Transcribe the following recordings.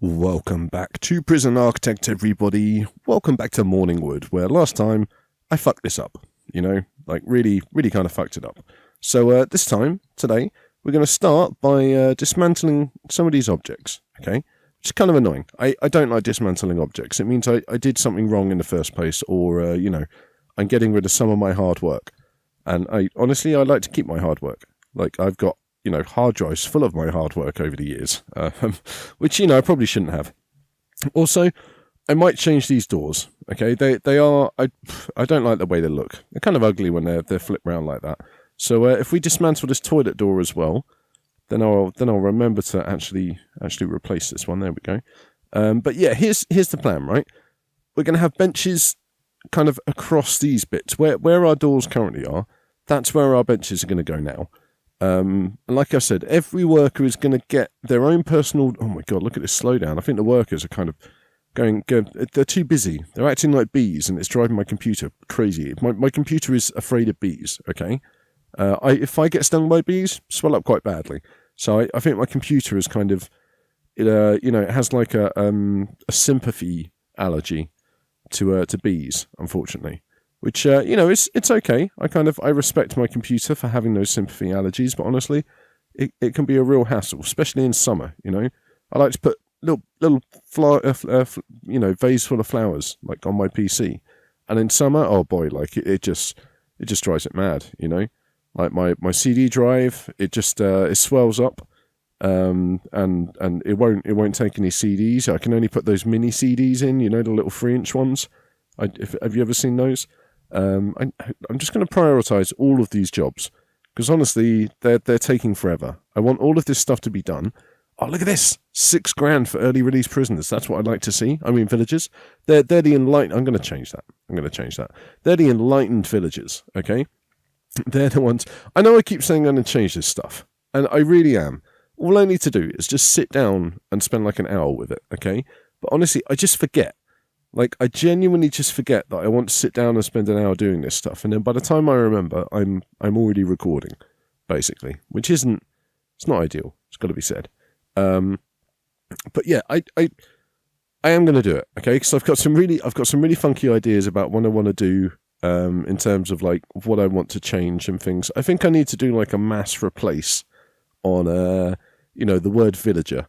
Welcome back to Prison Architect, everybody. Welcome back to Morningwood, where last time I fucked this up. Really kind of fucked it up. So this time, today, we're going to start by dismantling some of these objects, okay? Which is kind of annoying. I don't like dismantling objects. It means I did something wrong in the first place, or, I'm getting rid of some of my hard work. And I like to keep my hard work. Like, I've got hard drives full of my hard work over the years, which, I probably shouldn't have. Also, I might change these doors, okay? They are, I don't like the way they look. They're kind of ugly when they're flipped around like that. So if we dismantle this toilet door as well, then I'll remember to actually replace this one. There we go. But yeah, here's the plan, right? We're going to have benches kind of across these bits. Where our doors currently are, that's where our benches are going to go now. And like I said, every worker is going to get their own personal... Oh my god, look at this slowdown. I think the workers are kind of going... They're too busy. They're acting like bees, and it's driving my computer crazy. My computer is afraid of bees, okay? If I get stung by bees, swell up quite badly. So I think my computer is kind of... It has like a sympathy allergy to bees, unfortunately. Which, it's okay. I respect my computer for having those sympathy allergies, but honestly, it can be a real hassle, especially in summer, I like to put little vase full of flowers, like, on my PC. And in summer, oh boy, like, it just drives it mad, Like, my CD drive, it swells up, and it won't take any CDs. I can only put those mini CDs in, the little 3-inch ones. Have you ever seen those? I'm just going to prioritize all of these jobs because honestly, they're taking forever. I want all of this stuff to be done. Oh, look at this! $6,000 for early release prisoners. That's what I'd like to see. I mean, villagers. They're the enlightened. I'm going to change that. They're the enlightened villagers. Okay, they're the ones. I know I keep saying I'm going to change this stuff, and I really am. All I need to do is just sit down and spend like an hour with it. Okay, but honestly, I just forget. Like, I genuinely just forget that I want to sit down and spend an hour doing this stuff. And then by the time I remember, I'm already recording, basically. Which it's not ideal. It's got to be said. But yeah, I am going to do it, okay? Because I've got some really funky ideas about what I want to do in terms of, like, what I want to change and things. I think I need to do, like, a mass replace on, the word villager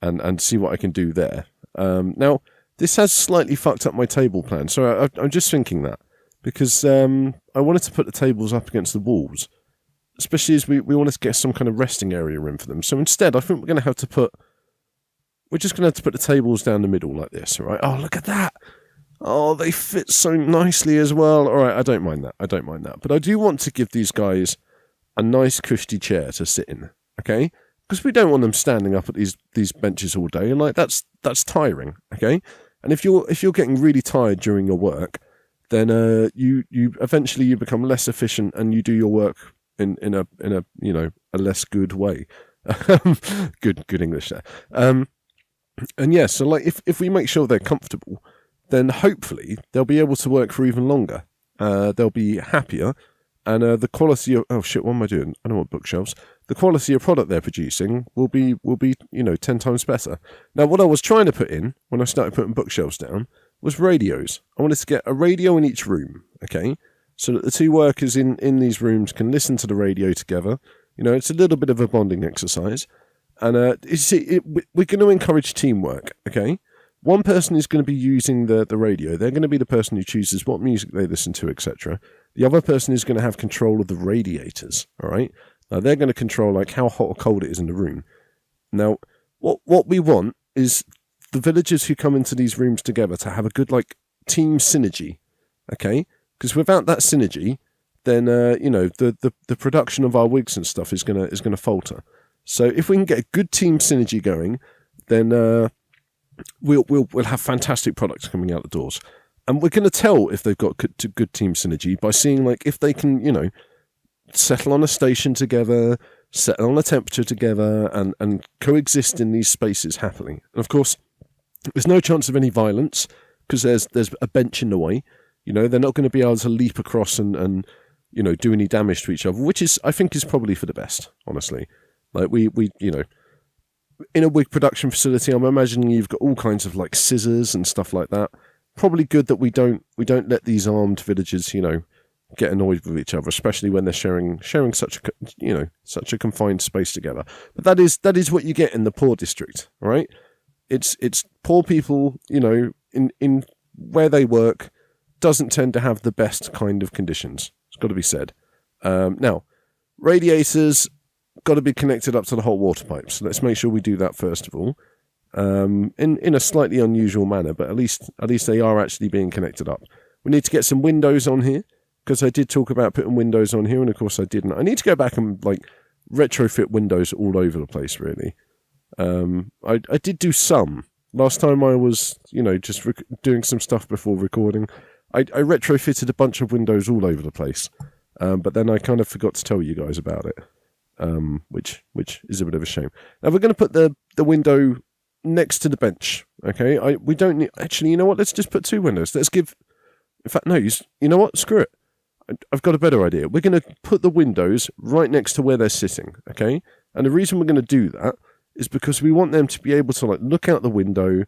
and see what I can do there. Now... This has slightly fucked up my table plan, so I'm just thinking that. Because I wanted to put the tables up against the walls, especially as we wanted to get some kind of resting area in for them. So instead, I think we're just going to have to put the tables down the middle like this, all right? Oh, look at that! Oh, they fit so nicely as well. All right, I don't mind that. But I do want to give these guys a nice cushy chair to sit in, okay? Because we don't want them standing up at these benches all day, and like that's tiring, okay? And if you're getting really tired during your work, then you eventually become less efficient and you do your work in a a less good way. good English there. And yeah, so like if we make sure they're comfortable, then hopefully they'll be able to work for even longer. They'll be happier, and the quality of what am I doing? I don't want bookshelves. The quality of product they're producing will be 10 times better. Now, what I was trying to put in when I started putting bookshelves down was radios. I wanted to get a radio in each room, okay, so that the two workers in these rooms can listen to the radio together. It's a little bit of a bonding exercise, and we're going to encourage teamwork, okay. One person is going to be using the radio. They're going to be the person who chooses what music they listen to, etc. The other person is going to have control of the radiators, all right. Now, they're going to control, like, how hot or cold it is in the room. Now, what we want is the villagers who come into these rooms together to have a good, like, team synergy, okay? Because without that synergy, then, the production of our wigs and stuff is gonna falter. So if we can get a good team synergy going, then we'll have fantastic products coming out the doors. And we're going to tell if they've got good team synergy by seeing, like, if they can, settle on a station together, settle on a temperature together, and coexist in these spaces happily. And of course, there's no chance of any violence because there's a bench in the way. They're not going to be able to leap across and do any damage to each other, which I think is probably for the best, honestly. Like we in a wig production facility, I'm imagining you've got all kinds of like scissors and stuff like that. Probably good that we don't let these armed villagers, get annoyed with each other, especially when they're sharing such a confined space together. But that is what you get in the poor district, right? It's poor people, in where they work, doesn't tend to have the best kind of conditions. It's got to be said. Now, radiators got to be connected up to the hot water pipes. So let's make sure we do that first of all, in a slightly unusual manner, but at least they are actually being connected up. We need to get some windows on here, because I did talk about putting windows on here, and of course I didn't. I need to go back and retrofit windows all over the place, really. I did do some. Last time I was, just doing some stuff before recording, I retrofitted a bunch of windows all over the place. But then I kind of forgot to tell you guys about it, which is a bit of a shame. Now we're going to put the window next to the bench, okay? We don't need... Actually, you know what? Let's just put two windows. Let's give... In fact, no, you know what? Screw it. I've got a better idea. We're going to put the windows right next to where they're sitting, okay? And the reason we're going to do that is because we want them to be able to look out the window,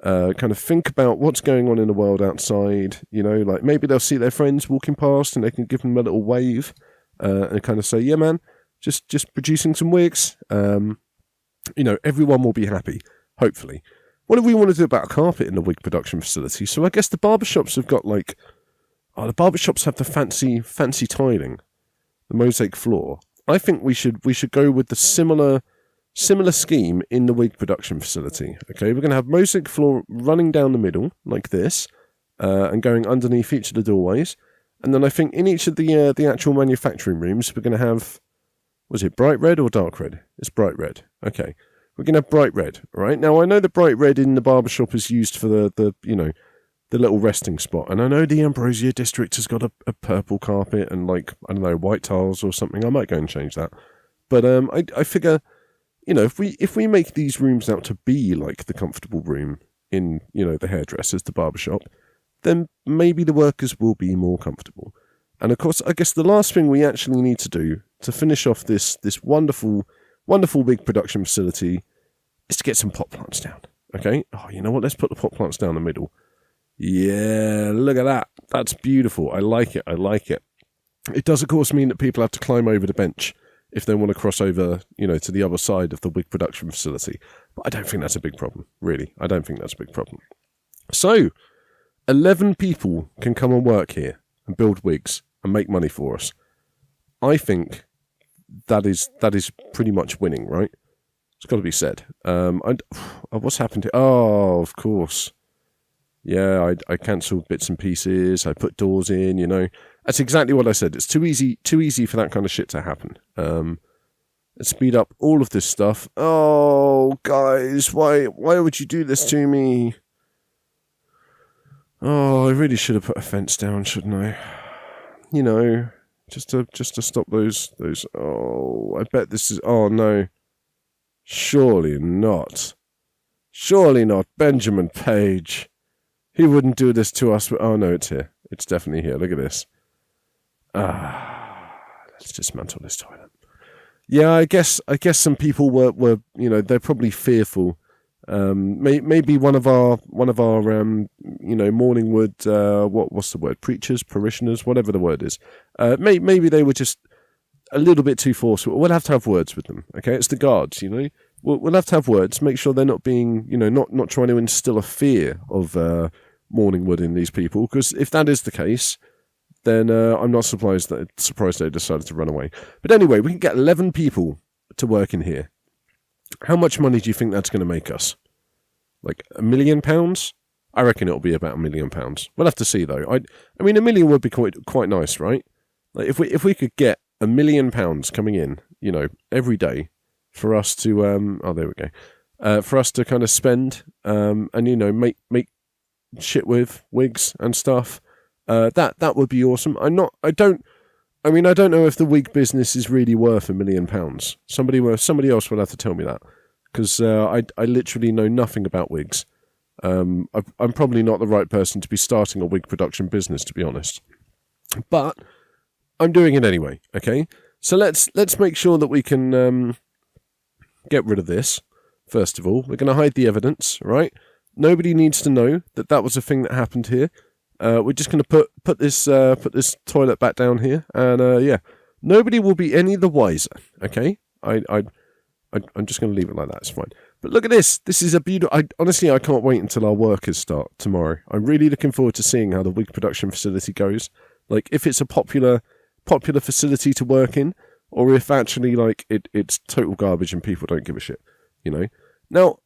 kind of think about what's going on in the world outside, maybe they'll see their friends walking past and they can give them a little wave, and kind of say, yeah, man, just producing some wigs. Everyone will be happy, hopefully. What do we want to do about a carpet in the wig production facility? So I guess the barbershops have got the barbershops have the fancy tiling, the mosaic floor. I think we should go with the similar scheme in the wig production facility. Okay, we're going to have mosaic floor running down the middle like this, and going underneath each of the doorways. And then I think in each of the actual manufacturing rooms, we're going to have, was it bright red or dark red? It's bright red. Okay, we're going to have bright red. All right. Now I know the bright red in the barbershop is used for the little resting spot, and I know the Ambrosia district has got a purple carpet and white tiles or something. I might go and change that. But I figure, if we make these rooms out to be like the comfortable room in, the hairdressers, the barbershop, then maybe the workers will be more comfortable. And of course, I guess the last thing we actually need to do to finish off this wonderful wig production facility is to get some pot plants down. Okay? Oh, you know what? Let's put the pot plants down the middle. Yeah, look at that. That's beautiful. I like it. It does, of course, mean that people have to climb over the bench if they want to cross over, to the other side of the wig production facility. But I don't think that's a big problem, really. I don't think that's a big problem. So, 11 people can come and work here and build wigs and make money for us. I think that is pretty much winning, right? It's got to be said. What's happened here? Oh, of course. Yeah, I cancelled bits and pieces. I put doors in, That's exactly what I said. It's too easy for that kind of shit to happen. Let's speed up all of this stuff. Oh, guys, why would you do this to me? Oh, I really should have put a fence down, shouldn't I? Just to stop those. Oh, I bet this is. Oh no, surely not. Surely not, Benjamin Page. He wouldn't do this to us. Oh no, it's here. It's definitely here. Look at this. Let's dismantle this toilet. Yeah, I guess some people were they're probably fearful. Maybe one of our Morningwood, what's the word? Preachers, parishioners, whatever the word is. Maybe they were just a little bit too forceful. We'll have to have words with them. Okay, it's the guards. We'll have to have words. Make sure they're not being not trying to instill a fear of Morningwood in these people. Because if that is the case, then I'm not surprised they decided to run away. But anyway, we can get 11 people to work in here. How much money do you think that's going to make us? Like £1 million? I reckon it'll be about £1 million. We'll have to see though. I mean, $1 million would be quite nice, right? Like if we could get £1 million coming in, every day, for us to there we go, for us to kind of spend and make shit with wigs and stuff. That would be awesome. I don't know if the wig business is really worth £1 million. Somebody else will have to tell me that, because I literally know nothing about wigs. I'm probably not the right person to be starting a wig production business, to be honest. But I'm doing it anyway. Okay, so let's make sure that we can get rid of this. first of all. We're going to hide the evidence, right? Nobody needs to know that that was a thing that happened here. We're just going to put this toilet back down here, and yeah, nobody will be any the wiser. Okay, I'm just going to leave it like that. It's fine. But look at this. This is a beautiful. Honestly, I can't wait until our workers start tomorrow. I'm really looking forward to seeing how the wig production facility goes. Like, if it's a popular facility to work in, or if actually like it's total garbage and people don't give a shit. You know. Now,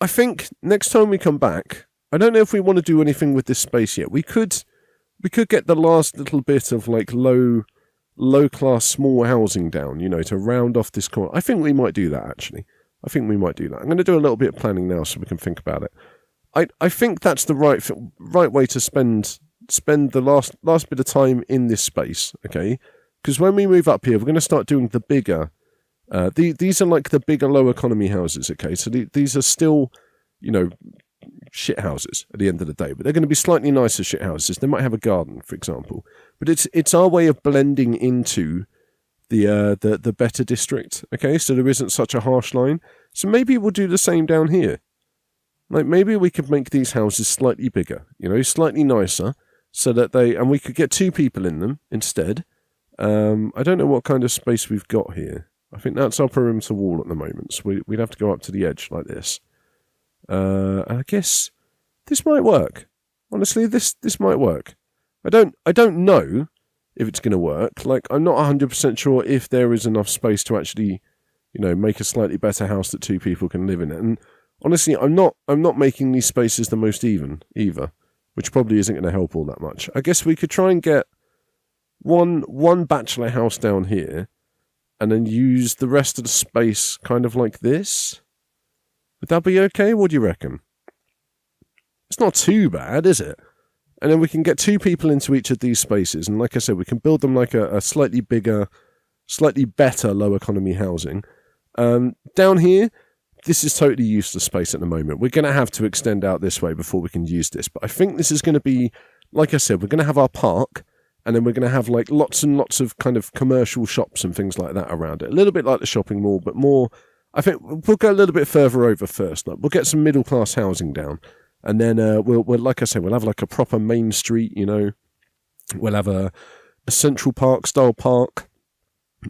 I think next time we come back, I don't know if we want to do anything with this space yet. We could get the last little bit of like low class small housing down, you know, to round off this corner. I think we might do that actually. I think we might do that. I'm going to do a little bit of planning now so we can think about it. I think that's the right way to spend the last bit of time in this space, okay? Because when we move up here, we're going to start doing the bigger. These are like the bigger low economy houses, okay? So these are still, you know, shit houses at the end of the day, but they're going to be slightly nicer shit houses. They might have a garden, for example. But it's our way of blending into the better district, okay? So there isn't such a harsh line. So maybe we'll do the same down here. Like, maybe we could make these houses slightly bigger, you know, slightly nicer, so that and we could get 2 people in them instead. I don't know what kind of space we've got here. I think that's our perimeter wall at the moment, so we'd have to go up to the edge like this. I guess this might work. Honestly, this might work. I don't know if it's going to work. Like, I'm not 100% sure if there is enough space to actually, you know, make a slightly better house that 2 people can live in it. And honestly, I'm not making these spaces the most even either, which probably isn't going to help all that much. I guess we could try and get one bachelor house down here, and then use the rest of the space kind of like this. Would that be okay? What do you reckon? It's not too bad, is it? And then we can get 2 people into each of these spaces. And like I said, we can build them like a slightly bigger, slightly better low economy housing. Down here, this is totally useless space at the moment. We're going to have to extend out this way before we can use this. But I think this is going to be, like I said, we're going to have our park. And then we're going to have like lots and lots of kind of commercial shops and things like that around it. A little bit like the shopping mall, but more, I think we'll go a little bit further over first. Like, we'll get some middle class housing down. And then we'll like I said, we'll have like a proper main street, you know. We'll have a Central Park style park.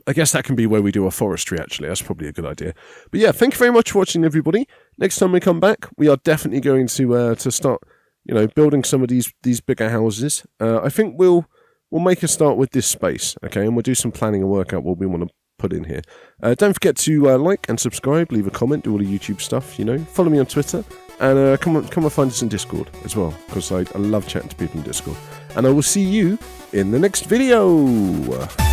I guess that can be where we do our forestry, actually. That's probably a good idea. But yeah, thank you very much for watching, everybody. Next time we come back, we are definitely going to start, you know, building some of these bigger houses. I think we'll make a start with this space, okay? And we'll do some planning and work out what we want to put in here. Don't forget to like and subscribe, leave a comment, do all the YouTube stuff, you know. Follow me on Twitter, and come and find us in Discord as well, because I love chatting to people in Discord. And I will see you in the next video.